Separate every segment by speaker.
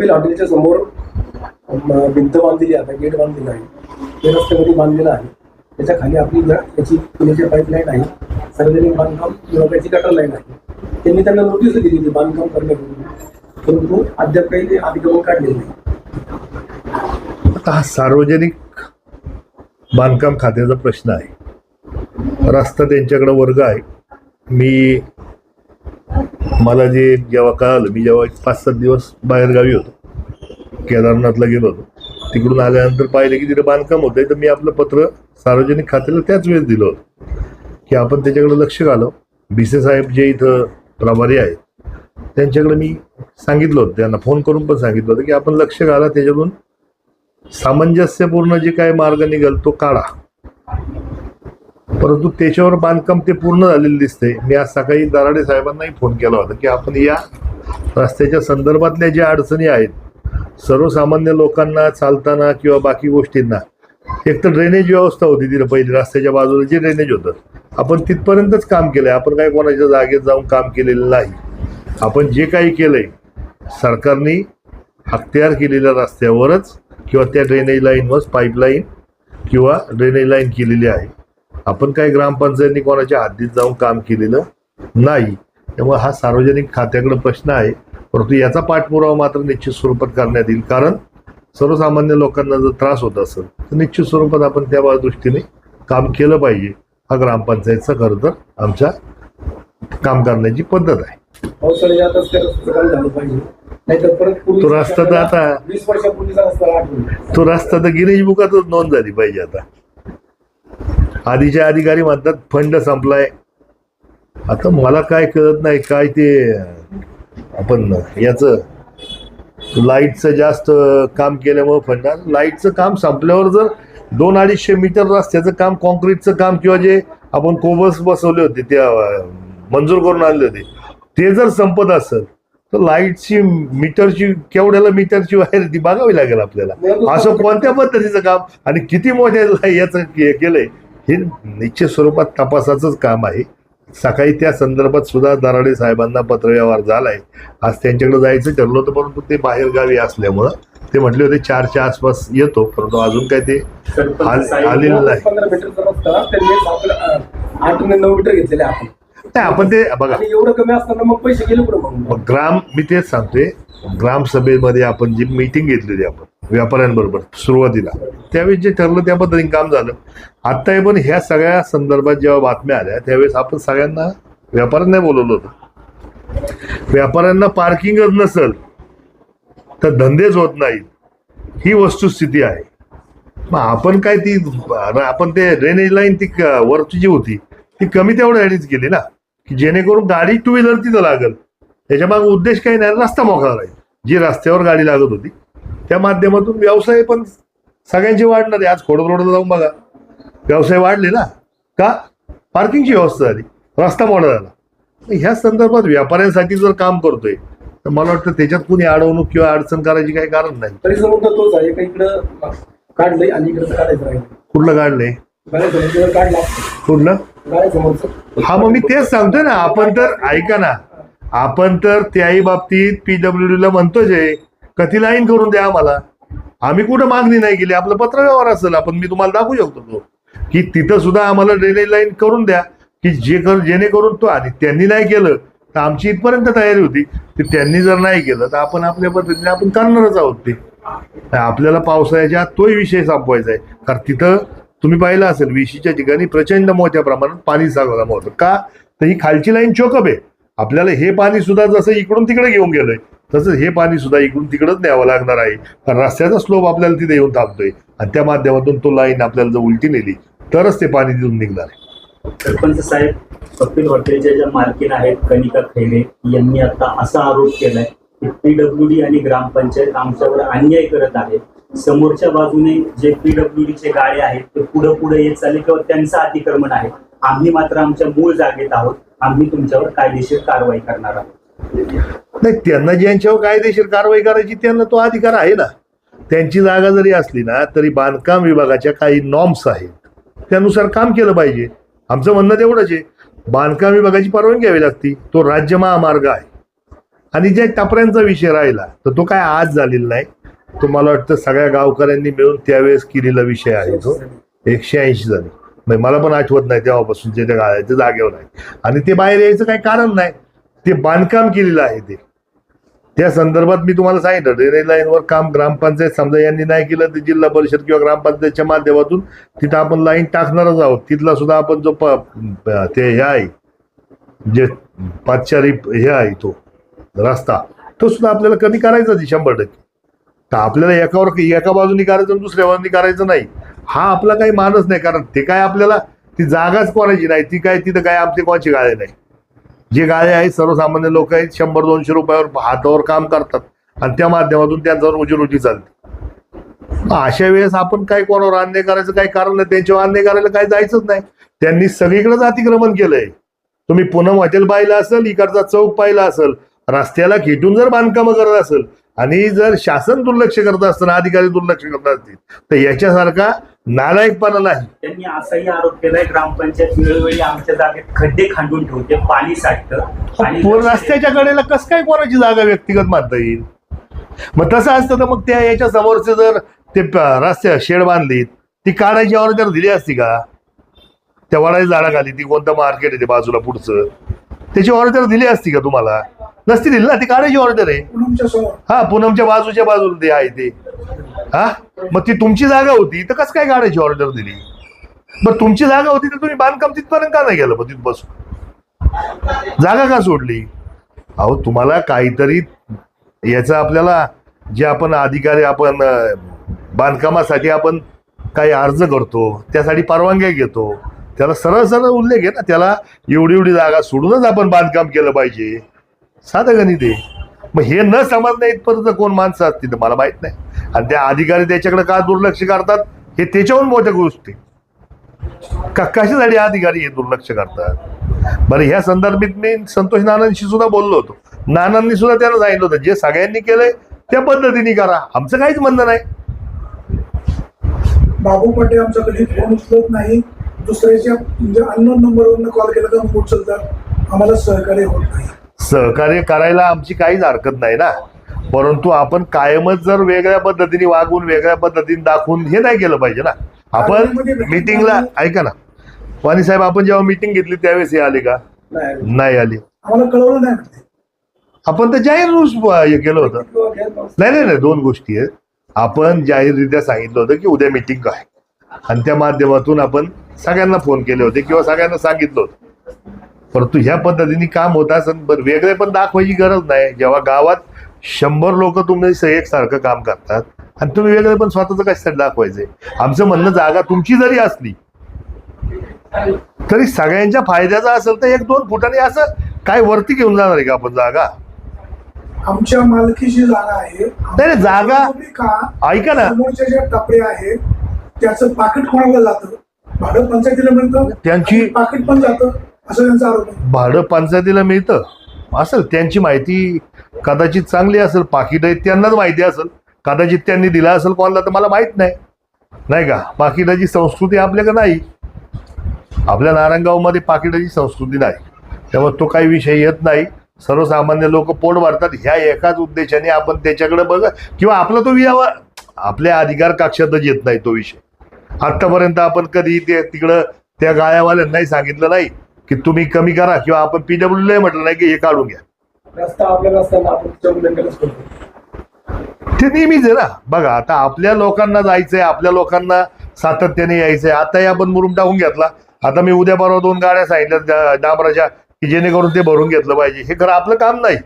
Speaker 1: कपिल हॉटेलच्या समोर भिंत बांधलेली आहे, गेट बांधलेला आहे, ते रस्त्यामध्ये बांधलेलं आहे. त्याच्या खाली आपली याची पुण्याची पाईपलाईन आहे, सार्वजनिक बांधकाम विभागाची गटर लाईन आहे. त्यांनी त्यांना नोटीस दिली होती बांधकाम करण्यापूर्वी, परंतु अद्याप काही ते अतिक्रमण काढलेलं नाही.
Speaker 2: आता हा सार्वजनिक बांधकाम खात्याचा प्रश्न आहे. रस्ता त्यांच्याकडे वर्ग आहे. मला जेव्हा कळालं, मी जेव्हा 5-7 दिवस बाहेरगावी होतो, केदारनाथला गेलो होतो, तिकडून आल्यानंतर पाहिलं की तिथे बांधकाम होतंय. तर मी आपलं पत्र सार्वजनिक खात्याला त्याच वेळेस दिलं होतं की आपण त्याच्याकडे लक्ष घालावं. भिसे साहेब जे इथं प्रभारी आहेत त्यांच्याकडे मी सांगितलं होतं, त्यांना फोन करून पण सांगितलं होतं की आपण लक्ष घाला, त्याच्यातून सामंजस्यपूर्ण जे काय मार्ग निघेल तो काढा. परंतु त्याच्यावर बांधकाम ते पूर्ण झालेलं दिसतंय. मी आज सकाळी दराडे साहेबांनाही फोन केला होता की आपण या रस्त्याच्या संदर्भातल्या ज्या अडचणी आहेत, सर्वसामान्य लोकांना चालताना किंवा बाकी गोष्टींना, एक तर ड्रेनेज व्यवस्था होती तिथं पहिली, रस्त्याच्या बाजूला जे ड्रेनेज होतं आपण तिथपर्यंतच काम केलंय. आपण काही कोणाच्या जागेत जाऊन काम केलेलं नाही. आपण जे काही केलंय सरकारने अखत्यार केलेल्या रस्त्यावरच किंवा त्या ड्रेनेज लाईनवर पाईपलाईन किंवा ड्रेनेज लाईन केलेली आहे. आपण काही ग्रामपंचायतींनी कोणाच्या हद्दीत जाऊन काम केलेलं नाही. त्यामुळे हा सार्वजनिक खात्याकडे प्रश्न आहे. परंतु याचा पाठपुरावा मात्र निश्चित स्वरूपात करण्यात येईल. कारण सर्वसामान्य लोकांना जर त्रास होत असेल तर निश्चित स्वरूपात आपण त्या दृष्टीने काम केलं पाहिजे. हा ग्रामपंचायतचा खरं तर आमच्या काम करण्याची पद्धत आहे. तो रस्ता तर आता
Speaker 1: 20 वर्षापूर्वीचा रस्ता आठवून
Speaker 2: तो रस्ता तर गिनीज बुकातच नोंद झाली पाहिजे. आता आधीचे अधिकारी म्हणतात फंड संपलाय. आता मला काय कळत नाही काय ते आपण याचं लाईटचं जास्त काम केल्यामुळे फंड, लाईटचं काम संपल्यावर जर 200-250 मीटर रस्त्याचं काम, कॉन्क्रीटचं काम किंवा जे आपण कोबल्स बसवले होते त्या मंजूर करून आणले होते ते जर संपत असेल तर लाईटची मीटरची केवढ्याला मीटरची वायर ती बघावी लागेल आपल्याला. असं कोणत्या पद्धतीचं काम आणि किती मोठ्या याचं केलंय हे निश्चित स्वरूपात तपासाचंच काम आहे. सकाळी त्या संदर्भात सुद्धा दराडे साहेबांना पत्रव्यवहार झालाय. आज त्यांच्याकडे जायचं ठरलं होतं, परंतु ते बाहेरगावी असल्यामुळं ते म्हटले होते 4च्या आसपास येतो, परंतु अजून काय ते आलेलं नाही.
Speaker 1: 15 मीटरचा रस्ता त्यांनी 8 आणि 9 मीटर घेतलेले आपण.
Speaker 2: आपण ते बघा,
Speaker 1: एवढं कमी असताना मग पैसे गेले पुढे.
Speaker 2: मी तेच सांगतोय, ग्रामसभेमध्ये आपण जी मीटिंग घेतलेली आपण व्यापाऱ्यांबरोबर सुरुवातीला, त्यावेळेस जे ठरलं त्या पद्धतीने काम झालं. आता पण ह्या सगळ्या संदर्भात जेव्हा बातम्या आल्या त्यावेळेस आपण सगळ्यांना व्यापाऱ्यांना बोलवलं होतं. व्यापाऱ्यांना पार्किंगच नसेल तर धंदेच होत नाहीत, ही वस्तुस्थिती आहे. मग आपण काय आपण ते ड्रेनेज लाईन ती वरची जी होती ती कमी तेवढ्यासाठीच केली ना, की जेणेकरून गाडी 2 व्हीलर तिथं लागल. त्याच्या मागे उद्देश काही नाही, रस्ता मोकळा राहील. जी रस्त्यावर गाडी लागत होती त्या माध्यमातून व्यवसाय पण सगळ्यांचे वाढणार आहे. आज खोडद रोडला जाऊन बघा, व्यवसाय वाढले ना, का पार्किंगची व्यवस्था झाली, रस्ता मोठा झाला. ह्या संदर्भात व्यापाऱ्यांसाठी जर काम करतोय तर मला वाटतं त्याच्यात कुणी अडवणूक किंवा अडचण करायची काही कारण नाही.
Speaker 1: तरी समजा तोच आहे का, इकडं काढलंय आणि इकडं काढायचं राहील.
Speaker 2: कुठलं काढलंय? कुठलं? हा, मग मी तेच सांगतोय ना. आपण तर ऐका ना, आपण तर त्याही बाबतीत PWD ला म्हणतोच आहे कधी लाईन करून द्या आम्हाला. आम्ही कुठं मागणी नाही केली, आपलं पत्रव्यवहार असेल, आपण मी तुम्हाला दाखवू शकतो तो की तिथं सुद्धा आम्हाला ड्रेनेज लाईन करून द्या की जेणेकरून तो. आणि त्यांनी नाही केलं तर आमची इथपर्यंत तयारी होती की त्यांनी जर नाही केलं तर आपण आपल्या पद्धतीने आपण करणारच आहोत. ते आपल्याला पावसाळ्याच्या तोही विषय संपवायचा आहे. कारण तिथं तुम्ही पाहिलं असेल विशीच्या ठिकाणी प्रचंड मोठ्या प्रमाणात पाणी जमा होतं. का तर ही खालची लाईन चोकअप आहे. आपल्याला हे पाणी सुद्धा जसं इकडून तिकडे घेऊन गेलंय तसंच हे पाणी सुद्धा इकडून तिकडंच न्यावं लागणार आहे. कारण रस्त्याचा स्लोप आपल्याला तिथे येऊन थांबतोय आणि त्या माध्यमातून तो लाईन आपल्याला जर उलटी नेली तरच ते पाणी तिथून निघणार आहे.
Speaker 3: सरपंच साहेब, कपिल हॉटेलच्या ज्या मालकीन आहेत कनिका खैरे यांनी आता असा आरोप केलाय की PWD आणि ग्रामपंचायत आमच्यावर अन्याय करत आहे. समोरच्या बाजूने जे PWDचे गाळे आहेत ते पुढे येत चालले किंवा त्यांचं अतिक्रमण आहे. आम्ही मात्र आमच्या मूळ जागेत आहोत. आम्ही तुमच्यावर कायदेशीर कारवाई करणार आहोत.
Speaker 2: नाही, त्यांना ज्यांच्यावर कायदेशीर कारवाई करायची त्यांना तो अधिकार आहे ना. त्यांची जागा जरी असली ना तरी बांधकाम विभागाच्या काही नॉर्म्स आहेत, त्यानुसार काम केलं पाहिजे. आमचं म्हणणं तेवढंच आहे. बांधकाम विभागाची परवानगी घ्यावी लागती. तो राज्य महामार्ग आहे. आणि ज्या टपऱ्यांचा विषय राहिला तर तो काय आज झालेला नाही, तो मला वाटतं सगळ्या गावकऱ्यांनी मिळून त्यावेळेस केलेला विषय आहे. तो 180 झाले, म्हणजे मला पण आठवत नाही तेव्हापासून जे त्या गाळ्याच्या जागेवर आहे. आणि ते बाहेर यायचं काही कारण नाही, ते बांधकाम केलेलं आहे. ते त्या संदर्भात मी तुम्हाला सांगितलं, रेल्वे लाईनवर काम ग्रामपंचायत समजा यांनी नाही केलं तर जिल्हा परिषद किंवा ग्रामपंचायतच्या माध्यमातून तिथं आपण लाईन टाकणारच आहोत. तिथला सुद्धा आपण जो ते हे आहे जे पादचारी हे आहे तो रस्ता, तो सुद्धा आपल्याला कमी करायचा 100%. तर आपल्याला एका बाजूनी करायचं आणि दुसऱ्या बाजूनी करायचं नाही, हा आपला काही मानस नाही. कारण ते काय आपल्याला ती जागाच कोणाची नाही, ती काय तिथं काय आमचे कोणाची गाळे नाही. जे गाळे आहेत सर्वसामान्य लोक आहेत, 100-200 रुपयावर हातावर काम करतात आणि त्या माध्यमातून त्यांच्यावर रोजीरोटी चालते. अशा वेळेस आपण काय कोणावर अन्याय करायचं काही कारण नाही, त्यांच्यावर अन्याय करायला काही जायचंच नाही. त्यांनी सगळीकडेच अतिक्रमण केलंय. तुम्ही पूनम हॉटेल पाहिलं असेल, इकडचा चौक पाहिला असेल, रस्त्याला खेटून जर बांधकामं करत असेल आणि जर शासन दुर्लक्ष करत असताना अधिकारी दुर्लक्ष करत असतील तर याच्यासारखा नालायकपणा नाही.
Speaker 3: त्यांनी असाही आरोप केलाय, ग्रामपंचायत वेळोवेळी आमच्या जागेत खड्डे खांदून ठेवते, पाणी साठतं आणि
Speaker 2: रस्त्याच्या कडेला कसं काय कोणाची जागा व्यक्तिगत मानता येईल? मग तसं असतं तर मग त्या याच्या समोरचे जर ते रस्त्या शेड बांधलीत, ती काढायची ऑर्डर दिली असती का? त्या वडाच्या झाडाखाली ती कोणतं मार्केट आहे ते बाजूला पुढचं, त्याची ऑर्डर दिली असती का तुम्हाला? नसती दिली ना, ती काढायची ऑर्डर आहे. हा, पूनमच्या बाजूला ते आहे ते. हा, मग ती तुमची जागा होती तर कसं काय काढायची ऑर्डर दिली? बरं, तुमची जागा होती तर तुम्ही बांधकाम तिथपर्यंत का नाही गेलं? मग तिथपासून जागा का सोडली? अहो, तुम्हाला काहीतरी याचं आपल्याला जे आपण अधिकारी आपण बांधकामासाठी आपण काही अर्ज करतो, त्यासाठी परवानग्या घेतो, त्याला सरळ सरळ उल्लेख आहे ना, त्याला एवढी जागा सोडूनच आपण बांधकाम केलं पाहिजे. साधं गणित आहे. मग हे न समजणं इथपर्यंत कोण माणसं असतील तर मला माहित नाही. आणि त्या अधिकारी त्याच्याकडे का दुर्लक्ष करतात हे त्याच्याहून मोठ्या गोष्टी. कशासाठी अधिकारी हे दुर्लक्ष करतात? बरं, ह्या संदर्भात मी संतोष नानांशी सुद्धा बोललो होतो. नानांनी सुद्धा त्यांना सांगितलं होतं जे सगळ्यांनी केलंय त्या पद्धतीने करा, आमचं काहीच म्हणणं नाही.
Speaker 4: बाबू पाटे आमचा कधी फोन उचलत नाही, दुसऱ्याच्या म्हणजे अननोन नंबरवरून कॉल केला तर उचलतात, आम्हाला सहकार्य होत नाही.
Speaker 2: सहकार्य करायला आमची काहीच हरकत नाही ना, परंतु आपण कायमच जर वेगळ्या पद्धतीने वागून वेगळ्या पद्धतीने दाखवून हे नाही केलं पाहिजे ना. आपण मीटिंगला ऐका ना वाणी साहेब, आपण जेव्हा मीटिंग घेतली त्यावेळेस हे आले का? नाही आले.
Speaker 4: आम्हाला कळवलं नाही.
Speaker 2: आपण तर जाहीर रूल्स हे केलं होतं. नाही, 2 गोष्टी आहेत. आपण जाहीररित्या सांगितलं होतं की उद्या मीटिंग आहे आणि त्या माध्यमातून आपण सगळ्यांना फोन केले होते किंवा सगळ्यांना सांगितलं होतं. परंतु ह्या पद्धतीने काम होत असेल बरं, वेगळे पण दाखवायची गरज नाही. जेव्हा गावात 100 लोक तुम्ही एकसारखं काम करतात आणि तुम्ही वेगळे पण स्वतःच कशासाठी दाखवायचंय? आमचं म्हणणं, जागा तुमची जरी असली तरी सगळ्यांच्या फायद्याचा असेल तर 1-2 फुटाने असं काय वरती घेऊन जाणार आहे का आपण जागा?
Speaker 4: आमच्या मालकीची जागा आहे.
Speaker 2: नाही, जागा ऐका ना,
Speaker 4: समोरच्या ज्या टपऱ्या आहेत त्याचं पाकिट कोणाला जातं? भाडं पंचायतीला मिळतं,
Speaker 2: त्यांची
Speaker 4: पाकिट पण जातं असं त्यांचा आरोप आहे.
Speaker 2: भाडं पंचायतीला मिळतं असेल, त्यांची माहिती कदाचित चांगली असेल, पाकिट आहे त्यांनाच माहिती असेल, कदाचित त्यांनी दिला असेल कोणाला तर मला माहित नाही का? पाकिटाची संस्कृती आपल्याकडे नाही, आपल्या नारायणगावमध्ये पाकिटाची संस्कृती नाही, त्यामुळे तो काही विषय येत नाही. सर्वसामान्य लोक पोट भरतात ह्या एकाच उद्देशाने आपण त्याच्याकडे बघा, किंवा आपला तो आपल्या अधिकार कक्षातच येत नाही तो विषय. आतापर्यंत आपण कधी तिकडं त्या गाळ्यावाल्यांनाही सांगितलं नाही की तुम्ही कमी करा, किंवा आपण PWला म्हटलं नाही की हे काढून घ्या.
Speaker 1: रस्ता आपल्या रस्त्याला आपण चौकलेंडरच करतो.
Speaker 2: ते नेहमीच आहे ना. बघा, आता आपल्या लोकांना जायचंय, आपल्या लोकांना सातत्याने यायचंय. आताही आपण मुरुम टाकून घेतला, आता मी उद्या परवा 2 गाड्या सांगितल्या डांबराच्या की जेणेकरून ते भरून घेतलं पाहिजे. हे खरं आपलं काम नाही.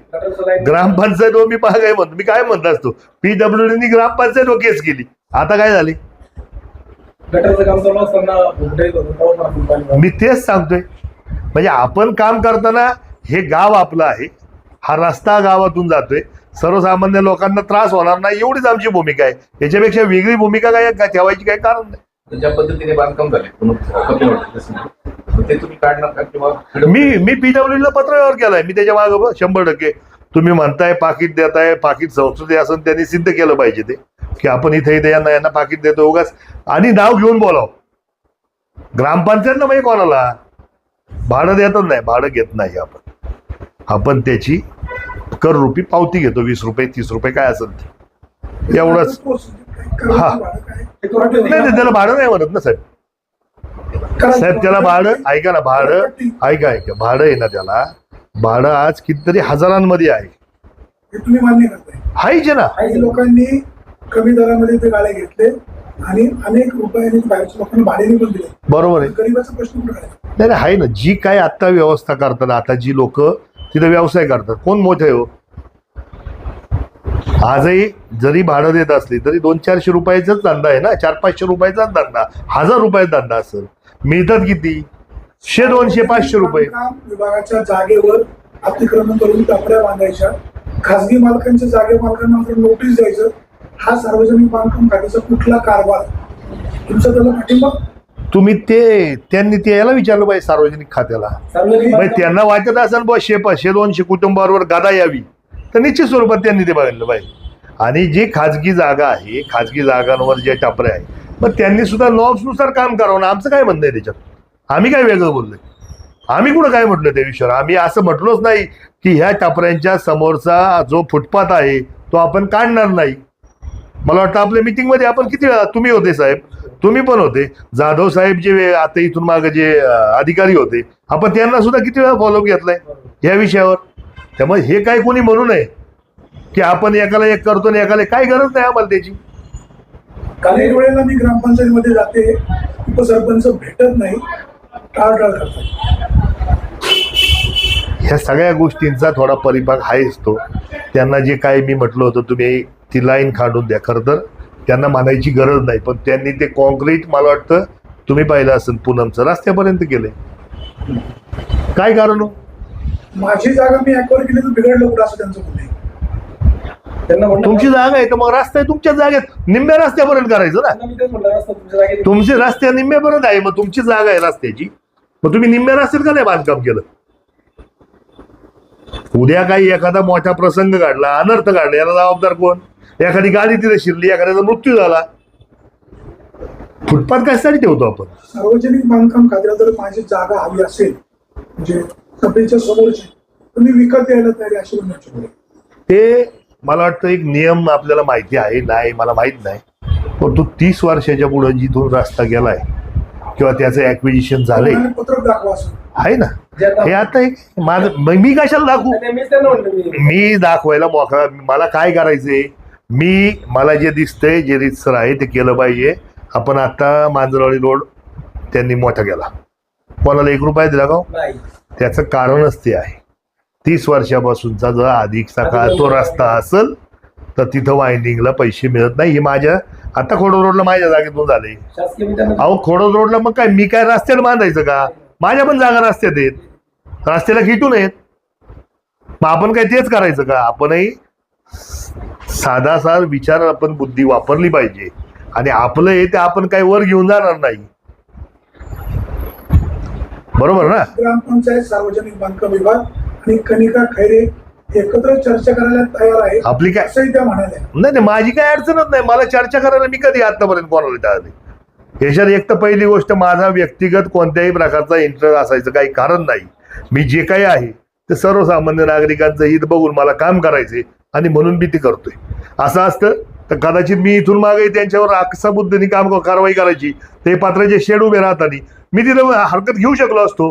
Speaker 2: ग्रामपंचायत मी काय म्हणतो, मी काय म्हणत असतो, PWDनी ग्रामपंचायत केस केली, आता काय झाली? मी तेच सांगतोय. म्हणजे आपण काम करताना हे गाव आपलं आहे, हा रस्ता गावातून जातोय, सर्वसामान्य लोकांना त्रास होणार नाही एवढीच आमची भूमिका आहे. याच्यापेक्षा वेगळी भूमिका काय ठेवायची काही कारण नाही.
Speaker 5: ज्या पद्धतीने बांधकाम झाले ते तुम्ही काढणार का? किंवा
Speaker 2: मी PWला पत्रव्यवहार केलाय, मी त्याच्या मागं 100%. तुम्ही म्हणताय पाकिट देताय, पाकिट संस्कृती असं त्यांनी सिद्ध केलं पाहिजे ते की आपण इथे यांना पाकिट देतो उगाच आणि नाव घेऊन बोलाव. ग्रामपंचायतनं म्हणजे कोणाला भाडं देतच नाही, भाडं घेत नाही आपण त्याची कर रूपी पावती घेतो, 20 रुपये 30 रुपये काय असेल ते एवढंच. हा. नाही नाही, त्याला भाडं नाही म्हणत ना साहेब. साहेब त्याला भाडं ऐका ना, भाडं ऐका भाडं आहे ना, त्याला भाडं आज कितीतरी हजारांमध्ये आहे.
Speaker 4: हे तुम्ही मान्य करताय.
Speaker 2: हायचे ना.
Speaker 4: काही लोकांनी कमी दरामध्ये ते गाळे घेतले आणि अनेक रुपयांनी बाहेरच्या लोकांना भाड्याने पण दिले.
Speaker 2: बरोबर आहे.
Speaker 4: गरीबाचा प्रश्न कुठे आहे?
Speaker 2: नाही नाही, आहे ना. जी काय आता व्यवस्था करतात, आता जी लोक तिथं व्यवसाय करतात, कोण मोठे हो? आजही जरी भाडं देत असली तरी 200-400 रुपयाचाच धंदा आहे ना, 400-500 रुपयाचाच धंदा, 1000 रुपयाचा धंदा असेल. मिळतात किती? 100, 200, 500 रुपये.
Speaker 4: बांधकाम विभागाच्या जागेवर अतिक्रमण करून टपऱ्या बांधायच्या, खासगी मालकांच्या जागे मालकांना नोटीस द्यायचं. हा सार्वजनिक बांधकाम खात्याचा कुठला कारभार? तुमचा त्याला पाठिंबा?
Speaker 2: तुम्ही त्यांनी ते याला विचारलं पाहिजे, सार्वजनिक खात्याला. त्यांना वाटत असेल बुवा 100-200 कुटुंबाबरोबर गादा यावी, तर निश्चित स्वरूपात त्यांनी ते बघितलं पाहिजे. आणि जी खाजगी जागा आहे, खाजगी जागांवर जे टपरे आहे, मग त्यांनी सुद्धा नॉर्म्सनुसार काम करावं ना. आमचं काय म्हणणं आहे त्याच्यात? आम्ही काय वेगळं बोललोय? आम्ही कुठं काय म्हटलं त्या विषयावर? आम्ही असं म्हटलोच नाही की ह्या टपऱ्यांच्या समोरचा जो फुटपाथ आहे तो आपण काढणार नाही. मला वाटतं आपल्या मिटिंगमध्ये आपण किती वेळा, तुम्ही होते साहेब, तुम्ही पण होते, जाधव साहेब जे आता इथून मागे जे अधिकारी होते, आपण त्यांना सुद्धा किती वेळा फॉलोअप घेतलाय या विषयावर. त्यामुळे हे काय कोणी म्हणू नये की आपण एकाला एक करतो आणि एकाला, काय गरज नाही आम्हाला त्याची.
Speaker 4: काही वेळेला मी ग्रामपंचायतीमध्ये जाते, उपसरपंच भेटत नाही, टाळटाळ करतात.
Speaker 2: ह्या सगळ्या गोष्टींचा थोडा परिपाक आहेच तो. त्यांना जे काय मी म्हटलं होतं, तुम्ही ती लाईन काढून द्या. खरं तर त्यांना म्हणायची गरज नाही, पण त्यांनी ते कॉन्क्रीट, मला वाटतं तुम्ही पाहिलं असेल, पूनमचं रस्त्यापर्यंत केलंय. काय कारण हो?
Speaker 4: माझी जागा मी ऍक्वायर केली तर बिघडलं कुठं, असं त्यांचं म्हणणं आहे.
Speaker 2: तुमची जागा आहे तर मग रस्ता आहे तुमच्या जागेत, निम्म्या रस्त्यापर्यंत करायचं ना. तुमची रस्त्या निम्म्यापर्यंत आहे, मग तुमची जागा आहे रस्त्याची, मग तुम्ही निम्म्या रस्त्यात का नाही बांधकाम केलं? उद्या काही एखादा मोठा प्रसंग घडला, अनर्थ घडला, याला जबाबदार कोण? एखादी गाडी तिथे शिरली, एखाद्याचा मृत्यू झाला, फुटपाथ कशासाठी ठेवतो आपण?
Speaker 4: सार्वजनिक बांधकाम खात्याला जर माझी जागा हवी असेल, म्हणजे सभेच्या समोरची, तर मी विकत द्यायला तयारी, अशी म्हणण्याची.
Speaker 2: ते मला वाटतं एक नियम आपल्याला माहिती आहे, नाही मला माहित नाही, पण तो 30 वर्षाच्या पुढे जिथून रस्ता गेलाय किंवा त्याचं ॲक्विजिशन झालंय
Speaker 4: पत्रक दाखवा असं
Speaker 2: आहे ना. हे आता एक माझं, मी कशाला दाखवू? मी दाखवायला मोकळा. मला काय करायचंय, मला जे दिसतंय, जे रितसर आहे ते केलं पाहिजे. आपण आता मांजरवाडी रोड त्यांनी मोठा केला, कोणाला 1 रुपया दिला का? त्याचं कारणच ते आहे, 30 वर्षापासूनचा जर अधिकचा काळ तो रस्ता असेल तर तिथं वायंडिंगला पैसे मिळत नाही. हे माझ्या आता खोडो रोडला माझ्या जागेतून झाले. अहो खोडो रोडला मग काय, मी काय रस्त्याला बांधायचं का? माझ्या पण जागा रस्त्यात आहेत, रस्त्याला खिटून आहेत, मग आपण काय तेच करायचं का? आपणही साधा विचार, आपण बुद्धी वापरली पाहिजे. आणि आपलं हे ते आपण काही वर घेऊन जाणार नाही, बरोबर ना?
Speaker 4: ग्रामपंचायत, सार्वजनिक बांधकाम विभाग आणि कनिका खैरे एकत्र चर्चा करायला तयार आहे,
Speaker 2: आपली काय
Speaker 4: असंही त्या म्हणाल्या.
Speaker 2: नाही, माझी काय अडचणच नाही. मला चर्चा करायला मी कधी आतापर्यंत कोणाला टाळले? याच्यात एक तर पहिली गोष्ट, माझा व्यक्तिगत कोणत्याही प्रकारचा इंटरेस्ट असायचं काही कारण नाही. मी जे काही आहे ते सर्वसामान्य नागरिकांचं हित बघून मला काम करायचे आणि म्हणून मी ते करतोय. असं असतं तर कदाचित मी इथून मागे त्यांच्यावर अकसा बुद्धीने कारवाई करायची, ते पात्राचे शेड उभे राहताना मी तिथं हरकत घेऊ शकलो असतो,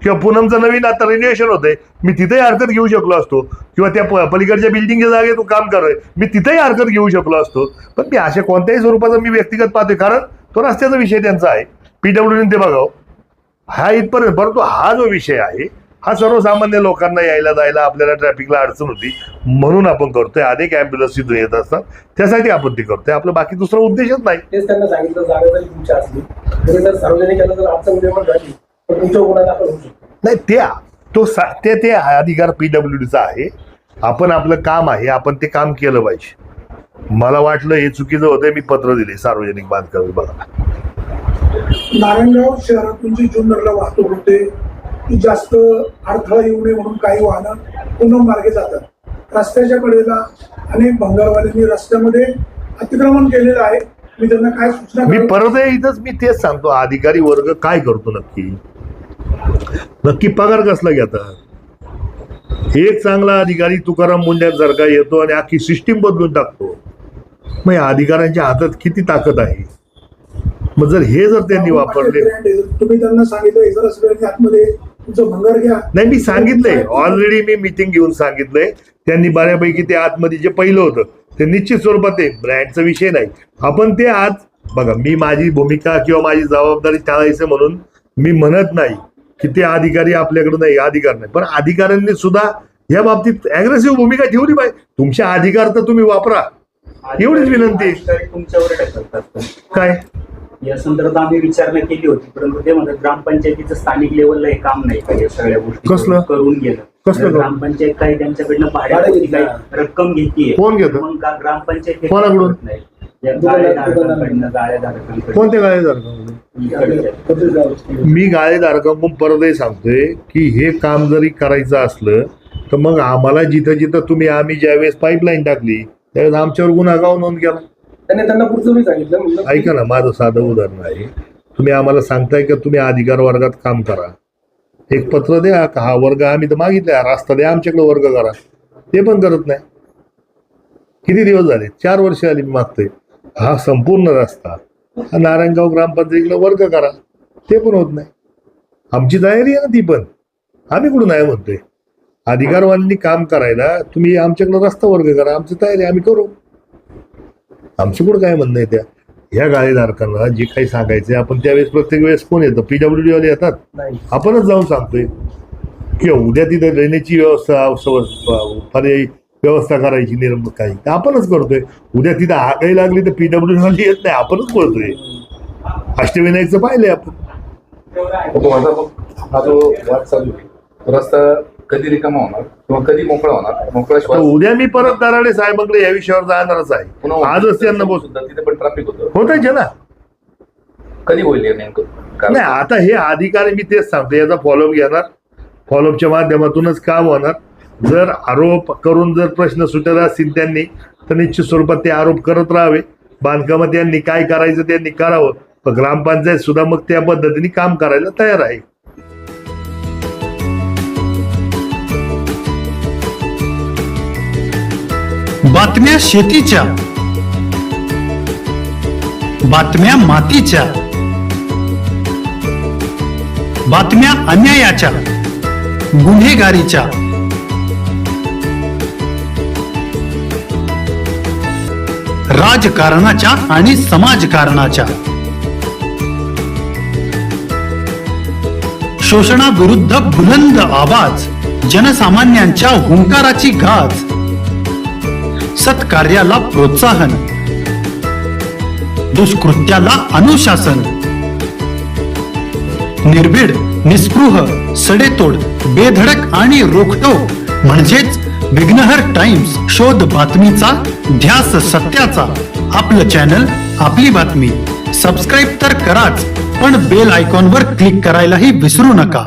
Speaker 2: किंवा पूनमचं नवीन आता रिन्युएशन होतंय, मी तिथेही हरकत घेऊ शकलो असतो, किंवा त्या पलीकडच्या बिल्डिंगच्या जागेत तो काम करतोय, मी तिथेही हरकत घेऊ शकलो असतो. पण मी अशा कोणत्याही स्वरूपाचा मी व्यक्तिगत पाहतोय, कारण तो रस्त्याचा विषय त्यांचा आहे, PWDने ते बघावं, हा इथपर्यंत. परंतु हा जो विषय आहे हा सर्वसामान्य लोकांना यायला जायला, आपल्याला ट्रॅफिकला अडचण होती म्हणून आपण करतोय. अनेक ॲम्ब्युलन्स तिथून येत असतात, त्यासाठी आपण ते करतोय. आपलं बाकी दुसरा उद्देशच नाही.
Speaker 1: तेच त्यांना सांगितलं, जागा जरी तुमची असली तरी जर सार्वजनिक जर अडचण निर्माण झाली तर तुमच्या गुन्हा दाखल होऊ शकतो.
Speaker 2: नाही, ते अधिकार PWDचा आहे. आपण आपलं काम आहे, आपण ते काम केलं पाहिजे. मला वाटलं हे चुकीचं होतं, मी पत्र दिले सार्वजनिक बांधकाम विभागाला.
Speaker 4: नारायणगाव शहरातून जी जुन्नरला वाहतूक होते ती जास्त अडथळा येऊ नये म्हणून काही वाहनं पुन्हा मार्गे जातात. रस्त्याच्या कडेला अनेक भंगारवाल्यांनी रस्त्यामध्ये अतिक्रमण केलेलं आहे. मी त्यांना काय सूचना,
Speaker 2: मी परत इथंच मी तेच सांगतो, अधिकारी वर्ग काय करतो नक्की पगार कसला घेतात? एक चांगला अधिकारी तुकाराम मुंड्यांसारखा येतो आणि अख्खी सिस्टीम बदलून टाकतो. मग या अधिकाऱ्यांच्या हातात किती ताकद आहे. मग जर हे जर त्यांनी वापरले,
Speaker 4: तुम्ही त्यांना सांगितलं इतर आतमध्ये तुमचं भंगार घ्या.
Speaker 2: नाही मी सांगितलंय ऑलरेडी, मी मिटिंग घेऊन सांगितलंय. त्यांनी बऱ्यापैकी ते आतमध्ये जे पहिलं होतं ते निश्चित स्वरूपात आहे, ब्रँडचा विषय नाही. आपण ते आज बघा, मी माझी भूमिका किंवा माझी जबाबदारी टाळायचं म्हणून मी म्हणत नाही की ते अधिकारी आपल्याकडे नाही, अधिकार नाही. पण अधिकाऱ्यांनी सुद्धा या बाबतीत अग्रेसिव्ह भूमिका ठेवली पाहिजे. तुमचे अधिकार तर तुम्ही वापरा, एवढीच विनंती आहे.
Speaker 3: अधिकारी तुमच्यावर ढकलतात.
Speaker 2: काय
Speaker 3: या संदर्भात आम्ही विचारणा केली होती, परंतु ते म्हणतात ग्रामपंचायतीचं स्थानिक लेवलला हे काम नाही का, या सगळ्या गोष्टी
Speaker 2: कसलं?
Speaker 3: करून गेलं.
Speaker 2: कसलं?
Speaker 3: ग्रामपंचायत काही त्यांच्याकडनं भाड्यावरती काही रक्कम घेतीये.
Speaker 2: कोण घेतं?
Speaker 3: मग का ग्रामपंचायत हे
Speaker 2: कोणाकडून?
Speaker 3: करत नाही. या गाळेधारकांकडनं, गाळेधारकांकडनं.
Speaker 2: कोणत्या गाळेधारकांकडून?
Speaker 3: इकडच्या.
Speaker 2: मी गाळेधारकांकडून परतही सांगतोय की हे काम जरी करायचं असलं तर मग आम्हाला जिथं जिथं आम्ही ज्यावेळेस पाईपलाईन टाकली त्यावेळेस आमच्यावर गुन्हा नोंद केला.
Speaker 1: त्यांना पुढचं मी सांगितलं म्हणलं,
Speaker 2: ऐका ना, माझं साधं उदाहरण आहे. तुम्ही आम्हाला सांगताय का तुम्ही अधिकार वर्गात काम करा, एक पत्र द्या, हा वर्ग आम्ही तर मागितलाय, रास्ता द्या, आमच्याकडे वर्ग करा. ते पण करत नाही. किती दिवस झाले? 4 वर्ष आली मी मागतोय. हा संपूर्ण रस्ता हा नारायणगाव ग्रामपंचायतीला वर्ग करा, ते पण होत नाही. आमची तयारी आहे ना ती पण, आम्ही कुठं नाही म्हणतोय. अधिकारवाल्यांनी काम करायला तुम्ही आमच्याकडे रस्ता वर्ग करा, आमची तयारी आम्ही करू. आमचं कुठं काय म्हणणं आहे त्या ह्या गाळेधारकांना जे काही सांगायचंय आपण त्यावेळेस प्रत्येक वेळेस कोण येतं? PWD वाले येतात.
Speaker 1: नाही
Speaker 2: आपणच जाऊन सांगतोय की उद्या तिथे ड्रेनेजची पर्यायी व्यवस्था करायची निर्माण काही आपणच करतोय. उद्या तिथं आगाई लागली तर PWD वाली येत नाही, आपणच बोलतोय. अष्टविनायकचं पाहिलंय आपण.
Speaker 5: हा जो वाद चालू आहे, तो रस्ता कधी रिकामा होणार किंवा कधी मोकळा होणार?
Speaker 2: तर
Speaker 5: मोकळा
Speaker 2: उद्या मी परत दराडे साहेबांकडे या विषयावर जाणारच आहे. आजच त्यांना बोल
Speaker 5: सुद्धा तिथे पण ट्रॅफिक होतं.
Speaker 2: होतायचे ना.
Speaker 5: कधी होईल हे नेमकं?
Speaker 2: नाही आता हे अधिकारी मी तेच सांगतो, याचा फॉलोअप घेणार, फॉलोअपच्या माध्यमातूनच काम होणार. जर आरोप करून जर प्रश्न सुटत असतील त्यांनी तर निश्चित स्वरूपात ते आरोप करत राहावे. बांधकामात यांनी काय करायचं त्यांनी करावं. पण ग्रामपंचायत सुद्धा मग त्या पद्धतीने काम करायला तयार आहे.
Speaker 6: बातम्या शेतीच्या, बातम्या मातीच्या, बातम्या अन्यायाच्या, गुन्हेगारीच्या, राजकारणाच्या आणि समाजकारणाच्या, शोषणाविरुद्ध बुलंद आवाज, जनसामान्यांच्या हुंकाराची गाज, सत्कार्याला प्रोत्साहन, दुष्कृत्याला अनुशासन, निर्भीड, निस्पृह, सडेतोड, बेधडक आणि रोखठोक म्हणजेच विघ्नहर टाइम्स. शोध बातमीचा, ध्यास सत्याचा. आपलं चॅनल, आपली बातमी. सबस्क्राईब तर कराच, पण बेल आयकॉनवर क्लिक करायलाही विसरू नका.